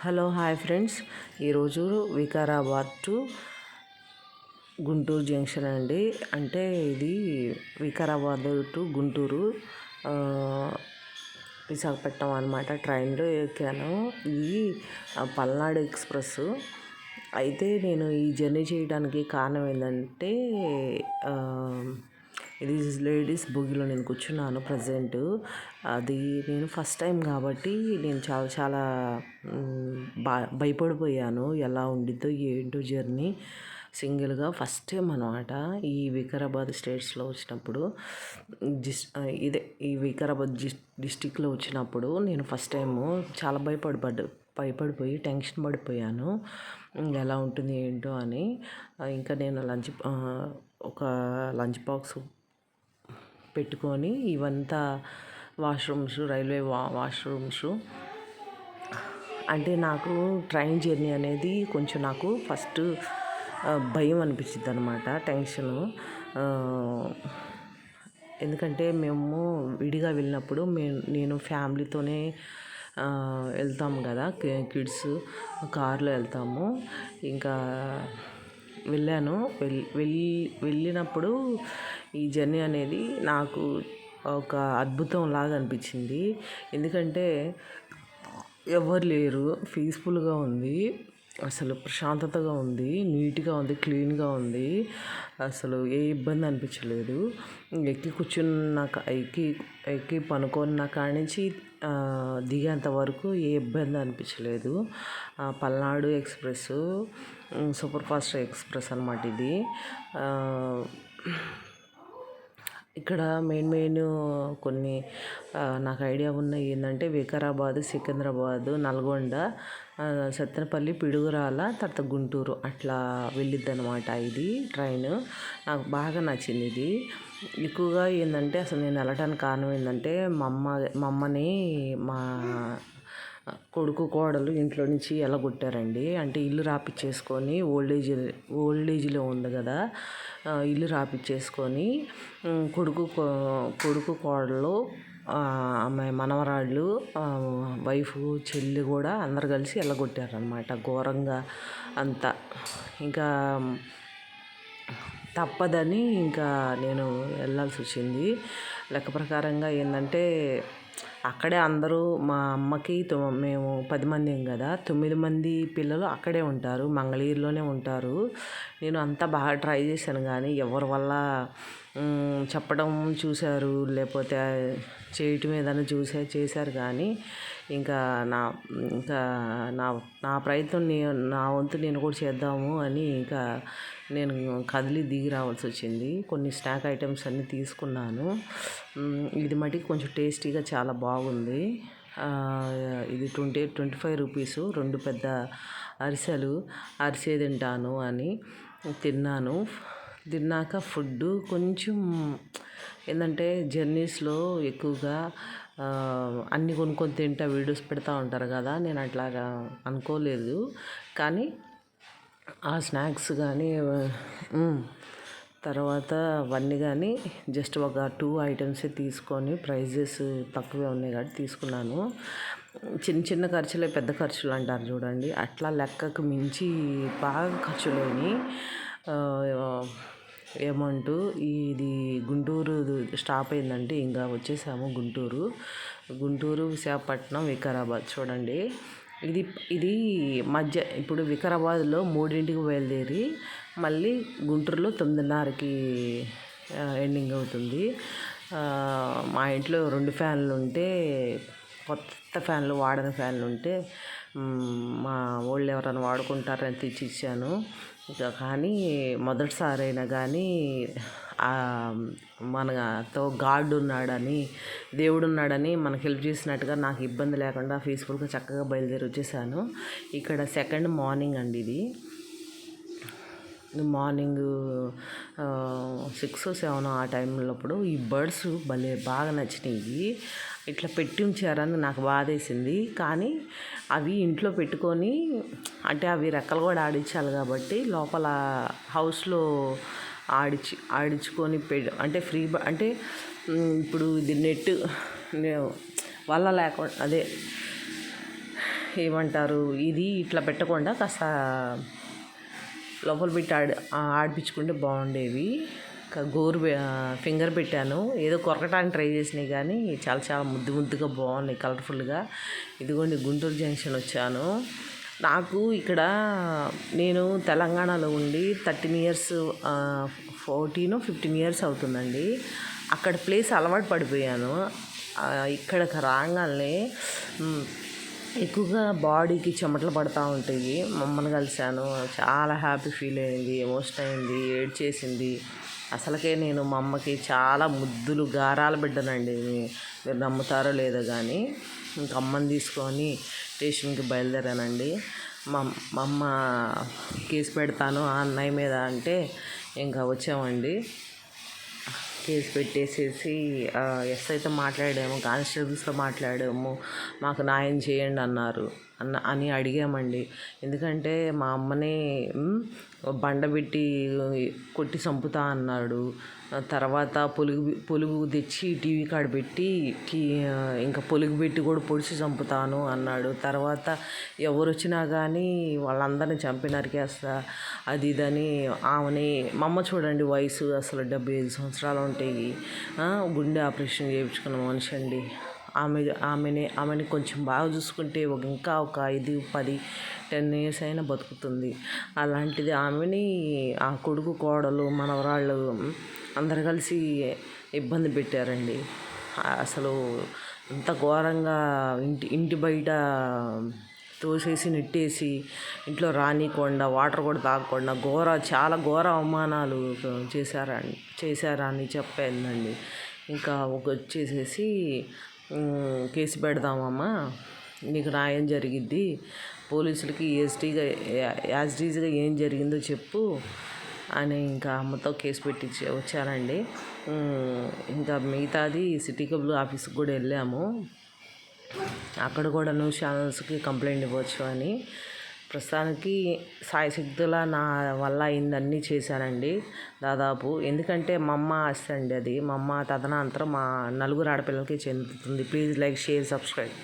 Hello hi friends. ఈరోజు Vikarabad to Guntur junction అండి. అంటే ఇది వికారాబాద్ టు గుంటూరు విశాఖపట్నం అనమాట. ట్రైన్లో ఎక్కాను. ఇది పల్నాడు ఎక్స్ప్రెస్. అయితే నేను ఈ జర్నీ చేయడానికి కారణం ఏంటంటే ఇది లేడీస్ బోగిలో నేను కూర్చున్నాను ప్రజెంట్. అది నేను ఫస్ట్ టైం కాబట్టి నేను చాలా చాలా భయపడిపోయాను. ఎలా ఉండిద్దో ఏంటో జర్నీ. సింగిల్గా ఫస్ట్ టైం అనమాట ఈ వికారాబాద్ స్టేట్స్లో వచ్చినప్పుడు. ఈ వికారాబాద్ డిస్టిక్లో వచ్చినప్పుడు నేను ఫస్ట్ టైము చాలా భయపడిపోయి టెన్షన్ పడిపోయాను. ఎలా ఉంటుంది ఏంటో అని. ఇంకా నేను ఒక లంచ్ బాక్స్ పెట్టుకొని ఇవంతా వాష్రూమ్స్, రైల్వే వాష్రూమ్స్. అంటే నాకు ట్రైన్ జర్నీ అనేది కొంచెం నాకు ఫస్ట్ భయం అనిపించింది అనమాట, టెన్షను. ఎందుకంటే మేము విడిగా వెళ్ళినప్పుడు నేను ఫ్యామిలీతోనే వెళ్తాము కదా, కిడ్స్ కార్లో వెళ్తాము. ఇంకా వెళ్ళినప్పుడు ఈ జర్నీ అనేది నాకు ఒక అద్భుతం లాగా అనిపించింది. ఎందుకంటే ఎవరు లేరు, పీస్ఫుల్గా ఉంది, అసలు ప్రశాంతతగా ఉంది, నీట్గా ఉంది, క్లీన్గా ఉంది. అసలు ఏ ఇబ్బంది అనిపించలేదు. ఎక్కి పనుకున్న కాడి నుంచి దిగేంత వరకు ఏ ఇబ్బంది అనిపించలేదు. Palnadu express super fast express అనమాట ఇది. ఇక్కడ మెయిన్ కొన్ని నాకు ఐడియా ఉన్నాయి ఏంటంటే వికారాబాద్, సికింద్రాబాద్, నల్గొండ, సత్తెనపల్లి, పిడుగురాల, తర్వాత గుంటూరు అట్లా వెళ్ళిద్ది అనమాట ఇది ట్రైన్. నాకు బాగా నచ్చింది ఇది. ఎక్కువగా ఏంటంటే అసలు నేను వెళ్ళటానికి కారణం ఏంటంటే మా అమ్మని మా కొడుకు కోడలు ఇంట్లో నుంచి ఎలగొట్టారండి. అంటే ఇల్లు రాపిచ్చేసుకొని ఓల్డేజ్లో ఉంది కదా, ఇల్లు రాపిచ్చేసుకొని కొడుకు కోడలు, ఆమె మనవరాళ్ళు, వైఫ్, చెల్లి కూడా అందరు కలిసి ఎల్లగొట్టారనమాట ఘోరంగా అంతా. ఇంకా తప్పదని ఇంకా నేను వెళ్ళాల్సి వచ్చింది. లెక్క ప్రకారంగా ఏంటంటే అక్కడే అందరూ మా అమ్మకి మేము 10 మందిం కదా, 9 మంది పిల్లలు అక్కడే ఉంటారు, మంగళగిరిలోనే ఉంటారు. నేను అంతా బాగా ట్రై చేశాను కానీ ఎవరి వల్ల చెప్పడం చూశారు, లేకపోతే చేయటం ఏదైనా చేశారు కానీ ఇంకా నా ప్రయత్నం నా వంతు నేను కూడా చేద్దాము అని ఇంకా నేను కదిలి దిగి రావాల్సి వచ్చింది. కొన్ని స్నాక్ ఐటమ్స్ అన్నీ తీసుకున్నాను. ఇది మటుకు కొంచెం టేస్టీగా చాలా బాగుంది. ఇది 25 రూపీసు 2 పెద్ద అరిసే తింటాను అని తిన్నాను. తిన్నాక ఫుడ్ కొంచెం ఏంటంటే జర్నీస్లో ఎక్కువగా అన్నీ కొనుక్కొని తింటా వీడియోస్ పెడతా ఉంటారు కదా, నేను అట్లాగా అనుకోలేదు. కానీ ఆ స్నాక్స్ కానీ తర్వాత అవన్నీ కానీ జస్ట్ ఒక 2 ఐటమ్సే తీసుకొని ప్రైజెస్ తక్కువే ఉన్నాయి కాబట్టి తీసుకున్నాను. చిన్న ఖర్చులే పెద్ద ఖర్చులు అంటారు చూడండి, అట్లా లెక్కకు మించి బాగా ఖర్చులైనవి. అమౌంట్ ఇది గుంటూరు స్టాప్ అయిందంటే ఇంకా వచ్చేసాము గుంటూరు, విశాఖపట్నం, వికారాబాద్. చూడండి, ఇది మధ్య ఇప్పుడు వికారాబాద్లో 3ంటికి బయలుదేరి మళ్ళీ గుంటూరులో 9:30కి ఎండింగ్ అవుతుంది. మా ఇంట్లో 2 ఫ్యాన్లు ఉంటే, కొత్త ఫ్యాన్లు, వాడని ఫ్యాన్లు ఉంటే మా వాళ్ళు ఎవరైనా వాడుకుంటారని తెచ్చి ఇచ్చాను. కానీ మొదటిసారి అయినా కానీ మనతో గాడ్ ఉన్నాడని, దేవుడు ఉన్నాడని మనకు హెల్ప్ చేసినట్టుగా నాకు ఇబ్బంది లేకుండా పీస్ఫుల్గా చక్కగా బయలుదేరి వచ్చేసాను. ఇక్కడ సెకండ్ మార్నింగ్ అండి ఇది. మార్నింగ్ 6 7 ఆ టైంలోప్పుడు ఈ బర్డ్స్ భలే బాగా నచ్చినాయి. ఇట్లా పెట్టి ఉంచారని నాకు బాధేసింది. కానీ అవి ఇంట్లో పెట్టుకొని, అంటే అవి రెక్కలు కూడా ఆడించాలి కాబట్టి లోపల హౌస్లో ఆడించుకొని అంటే అంటే ఇప్పుడు ఇది నెట్ వల్ల లేకుండా ఏమంటారు, ఇది ఇట్లా పెట్టకుండా కాస్త లోపల పెట్టి ఆడిపించుకుంటే బాగుండేవి. ఫింగర్ పెట్టాను, ఏదో కొరకటానికి ట్రై చేసినాయి కానీ చాలా చాలా ముద్దుగా బాగున్నాయి, కలర్ఫుల్గా. ఇదిగోండి గుంటూరు జంక్షన్ వచ్చాను. నాకు ఇక్కడ నేను తెలంగాణలో ఉండి 13 ఇయర్స్ 15 ఇయర్స్ అవుతుందండి. అక్కడ ప్లేస్ అలవాటు పడిపోయాను. ఇక్కడికి రాగానే ఎక్కువగా బాడీకి చెమటలు పడుతూ ఉంటాయి. మా అమ్మని కలిశాను, చాలా హ్యాపీ ఫీల్ అయింది, ఎమోషన్ అయింది, ఏడ్చేసింది. అసలుకే నేను మా అమ్మకి చాలా ముద్దులు గారాల బిడ్డనండి, మీరు నమ్ముతారో లేదో కానీ. ఇంక అమ్మని తీసుకొని స్టేషన్కి బయలుదేరానండి. మా అమ్మ కేసు పెడతాను ఆ అన్నయ్య మీద అంటే ఇంకా వచ్చామండి. కేసు పెట్టేసేసి ఎస్ఐతో మాట్లాడాము, కానిస్టేబుల్స్తో మాట్లాడాము, మాకు న్యాయం చేయండి అని అడిగామండి. ఎందుకంటే మా అమ్మని బండబెట్టి కొట్టి చంపుతా అన్నాడు. తర్వాత పొలుగు తెచ్చి టీవీ కాడ పెట్టి ఇంకా పొలుగు పెట్టి కూడా పొడిచి చంపుతాను అన్నాడు. తర్వాత ఎవరు వచ్చినా కానీ వాళ్ళందరినీ చంపి నరికేస్తా అది ఇదని ఆమెని. మా అమ్మ చూడండి, వయసు అసలు 75 సంవత్సరాలు ఉంటాయి, గుండె ఆపరేషన్ చేయించుకున్న మనిషి అండి. ఆమెని కొంచెం బాగా చూసుకుంటే ఇంకా ఒక 5, 10, 10 ఇయర్స్ అయినా బతుకుతుంది. అలాంటిది ఆమెని ఆ కొడుకు, కోడలు, మనవరాళ్ళు అందరు కలిసి ఇబ్బంది పెట్టారండి. అసలు ఇంత ఘోరంగా ఇంటి బయట తోసేసి నెట్టేసి ఇంట్లో రానికుండా వాటర్ కూడా తాగకుండా చాలా ఘోర అవమానాలు చేశారని చెప్పానండి. ఇంకా వచ్చేసేసి కేసు పెడదామమ్మా, నీకు న్యాయం జరిగిద్ది, పోలీసులకి యాజ్ టీజ్గా ఏం జరిగిందో చెప్పు అని ఇంకా అమ్మతో కేసు పెట్టి వచ్చానండి. ఇంకా మిగతాది సిటీ కేబుల్ ఆఫీస్కి కూడా వెళ్ళాము. అక్కడ కూడా న్యూస్ ఛానల్స్కి కంప్లైంట్ ఇవ్వచ్చు అని. ప్రస్తుతానికి సాయశక్తుల నా వల్ల అయిందన్నీ చేశానండి దాదాపు. ఎందుకంటే మా అమ్మ ఆస్తి అండి అది. మా అమ్మ తదనంతరం మా 4 ఆడపిల్లలకి చెందుతుంది. Please like, share, subscribe.